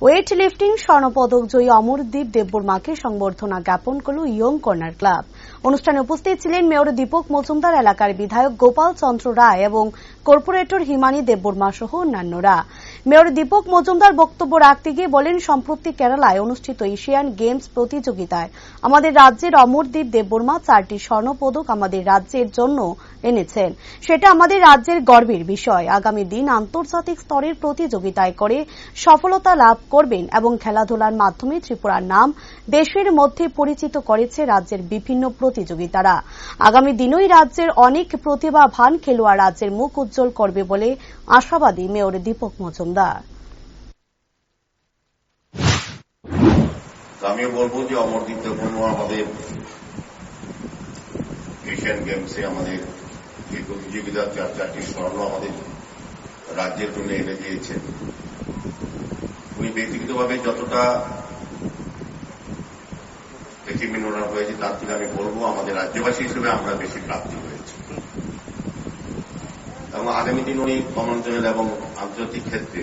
Weight lifting স্বর্ণপদক জয়ী অমরদীপ দেববর্মাকে সংবর্ধনা জ্ঞাপন করল ইয়ং কর্নার ক্লাব। অনুষ্ঠানে উপস্থিত ছিলেন মেয়র দীপক মজুমদার, এলাকার বিধায়ক গোপাল চন্দ্র রায় এবং কর্পোরেটর হিমানী দেববর্মা সহ অন্যান্যরা। মেয়র দীপক মজুমদার বক্তব্য রাখতে গিয়ে বলেন, সম্প্রতি কেরালায় অনুষ্ঠিত এশিয়ান গেমস প্রতিযোগিতায় আমাদের রাজ্যের অমরদীপ দেববর্মা 4টি স্বর্ণপদক আমাদের রাজ্যের জন্য এনেছেন। সেটা আমাদের রাজ্যের গর্বের বিষয়। আগামী দিন আন্তর্জাতিক স্তরের প্রতিযোগিতায় করে সফলতা লাভ করবেন এবং খেলাধুলার মাধ্যমে ত্রিপুরার নাম দেশের মধ্যে পরিচিত করেছে রাজ্যের বিভিন্ন প্রতিযোগিতারা। আগামী দিনেই রাজ্যের অনেক প্রতিভাবান খেলোয়াড় রাজ্যের মুখ উজ্জ্বল করবে বলে আশাবাদী মেয়র দীপক মজুমদার। আমিও বলবো যে অমরদীপ দেববর্মা আমাদের এশিয়ান গেমসে আমাদের এই প্রতিযোগিতার 4টি স্বর্ণ আমাদের রাজ্যের জন্য এনে দিয়েছেন। উনি ব্যক্তিগতভাবে যতটা অ্যাচিভমেন্ট ওনার হয়েছে তার থেকে আমি বলবো আমাদের রাজ্যবাসী হিসেবে আমরা বেশি প্রাপ্তি হয়েছে এবং আগামী দিন উনি কমনওয়েলথ এবং আন্তর্জাতিক ক্ষেত্রে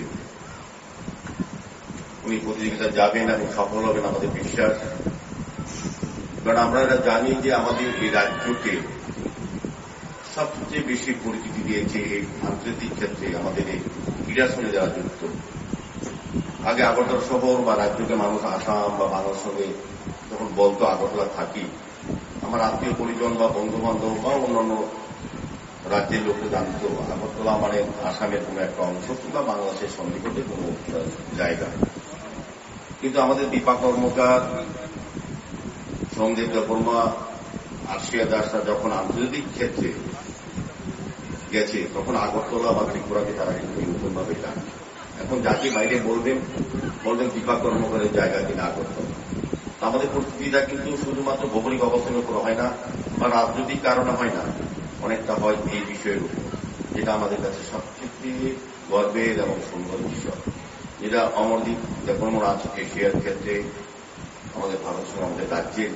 উনি প্রতিযোগিতা যাবেন এবং সফল হবেন আমাদের বিশ্বাস। কারণ আমরা জানি যে আমাদের এই রাজ্যকে সবচেয়ে বেশি পরিচিতি দিয়েছে এই আন্তর্জাতিক ক্ষেত্রে আমাদের এই ক্রীড়ার সঙ্গে যারা যুক্ত। আগে আগরতলা শহর বা রাজ্যকে মানুষ আসাম বা বাংলার সঙ্গে যখন বলতো আগরতলা থাকি, আমার আত্মীয় পরিজন বা বন্ধু বান্ধব বা অন্যান্য রাজ্যের লোককে জানত আগরতলা মানে আসামের কোন একটা অংশ কিংবা বাংলাদেশের সন্নিকটে কোন জায়গা। কিন্তু আমাদের দীপা কর্মকার, সোমদেব দেববর্মা, আর্শিয়া দাসরা যখন আন্তর্জাতিক ক্ষেত্রে গেছে তখন আগরতলা বা ত্রিপুরাকে তারা কিন্তু নতুনভাবে জানে। এখন যাকে বাইরে বলবেন দীপা কর্মকারের জায়গা কিনা আগরতলা। আমাদের পরিস্থিতিটা কিন্তু শুধুমাত্র ভৌগোলিক অবস্থানের উপর হয় না বা রাজনৈতিক কারণে হয় না, অনেকটা হয় এই বিষয়ের উপর, যেটা আমাদের কাছে সবচেয়ে গর্বের এবং সুন্দর বিষয়, যেটা অমরদীপ দেববর্মা এশিয়ার ক্ষেত্রে আমাদের ভারত সঙ্গে আমাদের রাজ্যের